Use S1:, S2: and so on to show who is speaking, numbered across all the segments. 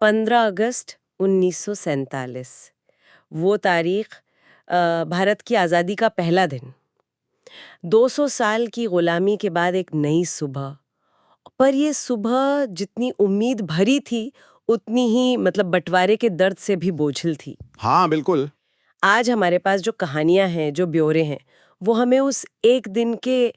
S1: 15 अगस्त 1947। वो तारीख भारत की आज़ादी का पहला दिन। 200 साल की गुलामी के बाद एक नई सुबह। पर ये सुबह जितनी उम्मीद भरी थी उतनी ही बंटवारे के दर्द से भी बोझिल थी।
S2: हाँ बिल्कुल।
S1: आज हमारे पास जो कहानियां हैं, जो ब्यौरे हैं, वो हमें उस एक दिन के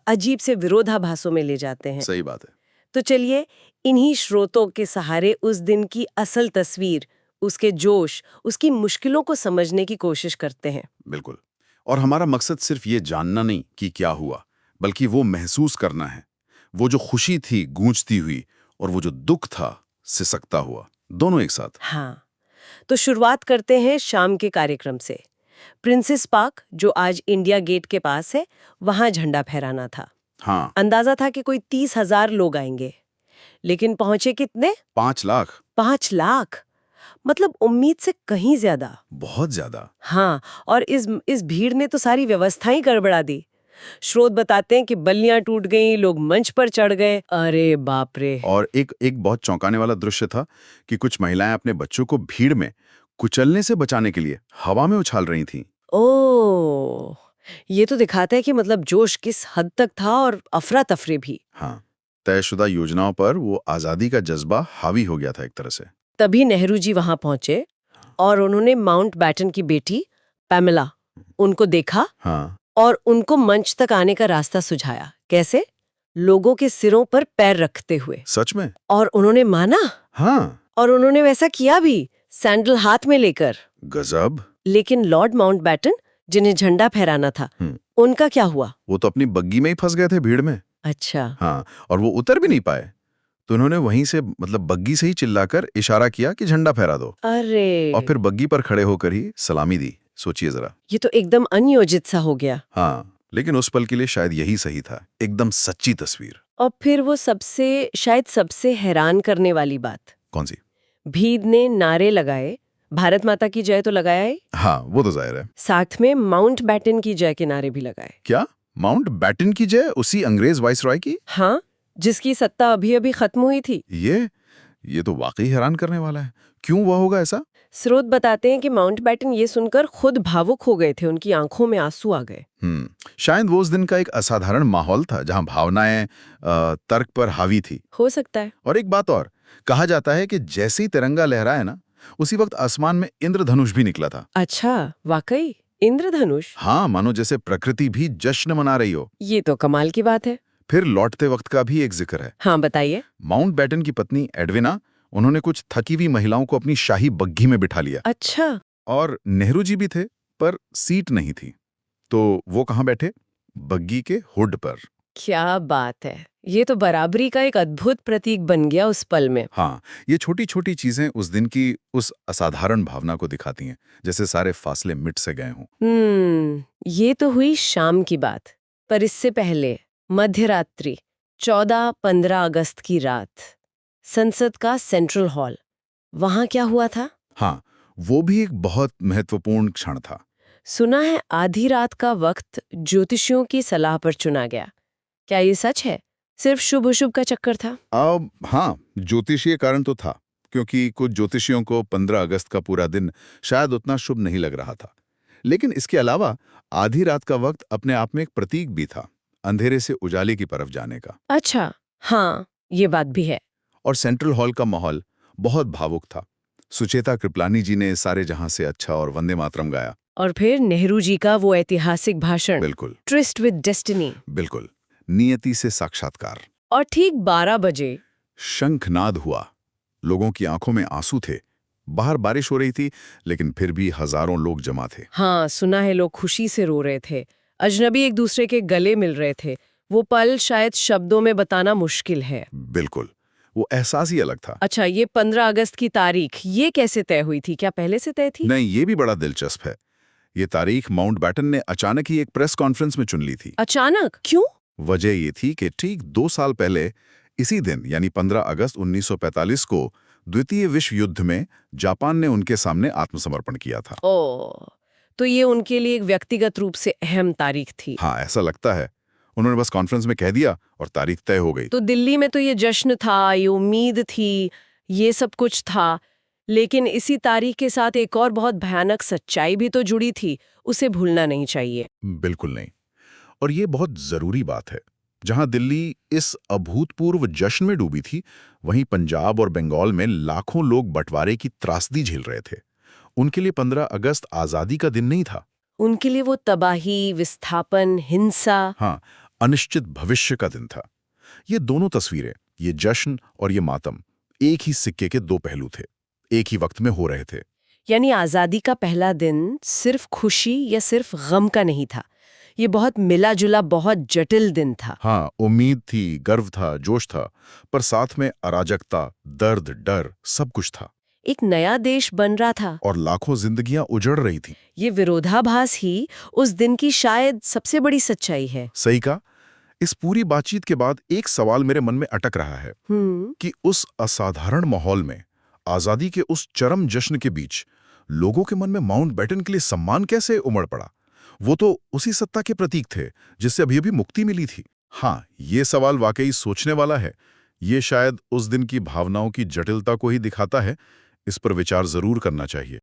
S1: अजीब से विरोधाभासों में ले जाते हैं।
S2: सही बात है।
S1: तो चलिए इन्हीं स्रोतों के सहारे उस दिन की असल तस्वीर, उसके जोश, उसकी मुश्किलों को समझने की कोशिश करते हैं।
S2: बिल्कुल। और हमारा मकसद सिर्फ ये जानना नहीं कि क्या हुआ, बल्कि वो महसूस करना है। वो जो खुशी थी गूंजती हुई, और वो जो दुख था सिसकता हुआ, दोनों एक साथ।
S1: हाँ, तो शुरुआत करते हैं शाम के कार्यक्रम से। प्रिंसेस पार्क, जो आज इंडिया गेट के पास है, वहां झंडा फहराना था।
S2: हाँ।
S1: अंदाजा था कि कोई 30,000 लोग आएंगे, लेकिन पहुंचे कितने?
S2: 5 लाख।
S1: 5 लाख। उम्मीद से कहीं ज्यादा।
S2: बहुत ज्यादा।
S1: हाँ, और इस भीड़ ने तो सारी व्यवस्थाएं गड़बड़ा दी। स्रोत बताते हैं कि बल्लियां टूट गईं, लोग मंच पर चढ़ गए। अरे बाप रे!
S2: और एक एक बहुत चौंकाने वाला दृश्य था कि कुछ महिलाएं अपने बच्चों को भीड़ में कुचलने से बचाने के लिए हवा में उछाल रही थीं।
S1: ओह! ये तो दिखाता है कि जोश किस हद तक था, और अफरा तफरी भी।
S2: हाँ, तयशुदा योजनाओं पर वो आजादी का जज्बा हावी हो गया था एक तरह से।
S1: तभी नेहरू जी वहां पहुंचे और उन्होंने माउंट बैटन की बेटी पैमेला, उनको देखा
S2: हाँ।
S1: और उनको मंच तक आने का रास्ता सुझाया। कैसे? लोगों के सिरों पर पैर रखते हुए।
S2: सच में?
S1: और उन्होंने माना,
S2: हाँ।
S1: और उन्होंने वैसा किया भी, सैंडल हाथ में लेकर।
S2: गजब।
S1: लेकिन लॉर्ड माउंटबैटन, जिन्हें झंडा फहराना था, उनका क्या हुआ?
S2: वो तो अपनी बग्गी में ही फंस गए थे भीड़ में।
S1: अच्छा।
S2: हाँ, और वो उतर भी नहीं पाए। तो उन्होंने वहीं से बग्गी से ही चिल्लाकर इशारा किया कि झंडा फहरा दो,
S1: अरे!
S2: और फिर बग्गी पर खड़े होकर ही सलामी दी। सोचिए जरा।
S1: ये तो एकदम अनियोजित सा हो गया।
S2: हाँ, लेकिन उस पल के लिए शायद यही सही था। एकदम सच्ची तस्वीर।
S1: और फिर वो शायद सबसे हैरान करने वाली बात।
S2: कौन सी?
S1: भीड़ ने नारे लगाए। भारत माता की जय तो लगाया है,
S2: हाँ, वो तो जाहिर है।
S1: साथ में माउंट बैटन की जय के नारे भी लगाए।
S2: क्या माउंट बैटन की जय? उसी अंग्रेज वाइसरॉय की?
S1: हाँ, जिसकी सत्ता अभी अभी खत्म हुई थी।
S2: ये तो वाकई हैरान करने वाला है। क्यों हुआ होगा ऐसा?
S1: स्रोत बताते हैं कि माउंट बैटन ये सुनकर खुद भावुक हो गए थे, उनकी आंखों में आंसू आ गए।
S2: शायद वो उस दिन का एक असाधारण माहौल था जहां भावनाएं तर्क पर हावी थी।
S1: हो सकता है।
S2: और एक बात और, कहा जाता है कि जैसे ही तिरंगा लहराया ना, उसी वक्त आसमान में इंद्रधनुष भी निकला था।
S1: अच्छा, वाकई इंद्रधनुष?
S2: हाँ, मानो जैसे प्रकृति भी जश्न मना रही हो।
S1: ये तो कमाल की बात है।
S2: फिर लौटते वक्त का भी एक जिक्र है।
S1: हाँ, बताइए।
S2: माउंट बैटन की पत्नी एडविना, उन्होंने कुछ थकी हुई महिलाओं को अपनी शाही बग्घी में बिठा लिया।
S1: अच्छा।
S2: और नेहरू जी भी थे, पर सीट नहीं थी। तो वो कहाँ बैठे? बग्घी के हुड पर।
S1: क्या बात है! ये तो बराबरी का एक अद्भुत प्रतीक बन गया उस पल में।
S2: हाँ, ये छोटी छोटी चीजें उस दिन की उस असाधारण भावना को दिखाती हैं, जैसे सारे फासले मिट से गए हों।
S1: ये तो हुई शाम की बात। पर इससे पहले मध्य रात्रि, 14-15 अगस्त की रात, संसद का सेंट्रल हॉल, वहां क्या हुआ था?
S2: हाँ, वो भी एक बहुत महत्वपूर्ण क्षण था।
S1: सुना है आधी रात का वक्त ज्योतिषियों की सलाह पर चुना गया। क्या ये सच है? सिर्फ शुभ अशुभ का चक्कर था?
S2: अब हाँ, ज्योतिषीय कारण तो था, क्योंकि कुछ ज्योतिषियों को 15 अगस्त का पूरा दिन शायद उतना शुभ नहीं लग रहा था। लेकिन इसके अलावा आधी रात का वक्त अपने आप में एक प्रतीक भी था, अंधेरे से उजाले की तरफ जाने का।
S1: अच्छा, हाँ, ये बात भी है।
S2: और सेंट्रल हॉल का माहौल बहुत भावुक था। सुचेता कृपलानी जी ने सारे जहां से अच्छा और वंदे मातरम गाया।
S1: और फिर नेहरू जी का वो ऐतिहासिक भाषण,
S2: बिल्कुल।
S1: Tourist with destiny.
S2: बिल्कुल, नियति से साक्षात्कार।
S1: और ठीक 12 बजे
S2: शंखनाद हुआ। लोगों की आंखों में आंसू थे। बाहर बारिश हो रही थी, लेकिन फिर भी हजारों लोग जमा थे।
S1: हाँ, सुना है लोग खुशी से रो रहे थे। अजनबी एक दूसरे के गले मिल रहे थे। वो पल शायद शब्दों में बताना मुश्किल है।
S2: बिल्कुल, वो एहसास ही अलग था।
S1: अच्छा, ये 15 अगस्त की तारीख, ये कैसे तय हुई थी? क्या पहले से तय थी?
S2: नहीं, ये भी बड़ा दिलचस्प है। ये तारीख माउंटबैटन ने अचानक ही एक प्रेस कॉन्फ्रेंस में चुन ली थी।
S1: अचानक? क्यों?
S2: वजह ये थी कि ठीक 2 साल पहले इसी दिन यानी 15 अगस्त 1945 को द्वितीय विश्व युद्ध में जापान ने उनके सामने आत्मसमर्पण किया था।
S1: ओह, तो ये उनके लिए एक व्यक्तिगत रूप से अहम तारीख थी।
S2: हाँ, ऐसा लगता है। उन्होंने बस कॉन्फ्रेंस में कह दिया और तारीख तय हो गई।
S1: तो दिल्ली में तो ये जश्न था, ये उम्मीद थी, ये सब कुछ था, लेकिन इसी तारीख के साथ एक और बहुत भयानक सच्चाई भी तो जुड़ी थी, उसे भूलना नहीं चाहिए।
S2: बिल्कुल नहीं। और ये बहुत जरूरी बात है। जहां दिल्ली इस अभूतपूर्व जश्न में डूबी थी, वहीं पंजाब और बंगाल में लाखों लोग बंटवारे की त्रासदी झेल रहे थे। उनके लिए 15 अगस्त आजादी का दिन नहीं था।
S1: उनके लिए वो तबाही, विस्थापन, हिंसा।
S2: हाँ, अनिश्चित भविष्य का दिन था। ये दोनों तस्वीरें, ये जश्न और ये मातम, एक ही सिक्के के दो पहलू थे, एक ही वक्त में हो रहे थे।
S1: यानी आजादी का पहला दिन सिर्फ खुशी या सिर्फ गम का नहीं था, ये बहुत मिला जुला, बहुत जटिल दिन था।
S2: हाँ, उम्मीद थी, गर्व था, जोश था, पर साथ में अराजकता, दर्द, डर, सब कुछ था।
S1: एक नया देश बन रहा था
S2: और लाखों जिंदगियां उजड़ रही थी।
S1: ये विरोधाभास ही उस दिन की शायद सबसे बड़ी सच्चाई है।
S2: सही कहा। इस पूरी बातचीत के बाद एक सवाल मेरे मन में अटक रहा है कि उस असाधारण माहौल में, आजादी के उस चरम जश्न के बीच, लोगों के मन में माउंटबेटन के लिए सम्मान कैसे उमड़ पड़ा? वो तो उसी सत्ता के प्रतीक थे जिससे अभी अभी मुक्ति मिली थी। हाँ, ये सवाल वाकई सोचने वाला है। ये शायद उस दिन की भावनाओं की जटिलता को ही दिखाता है। इस पर विचार जरूर करना चाहिए।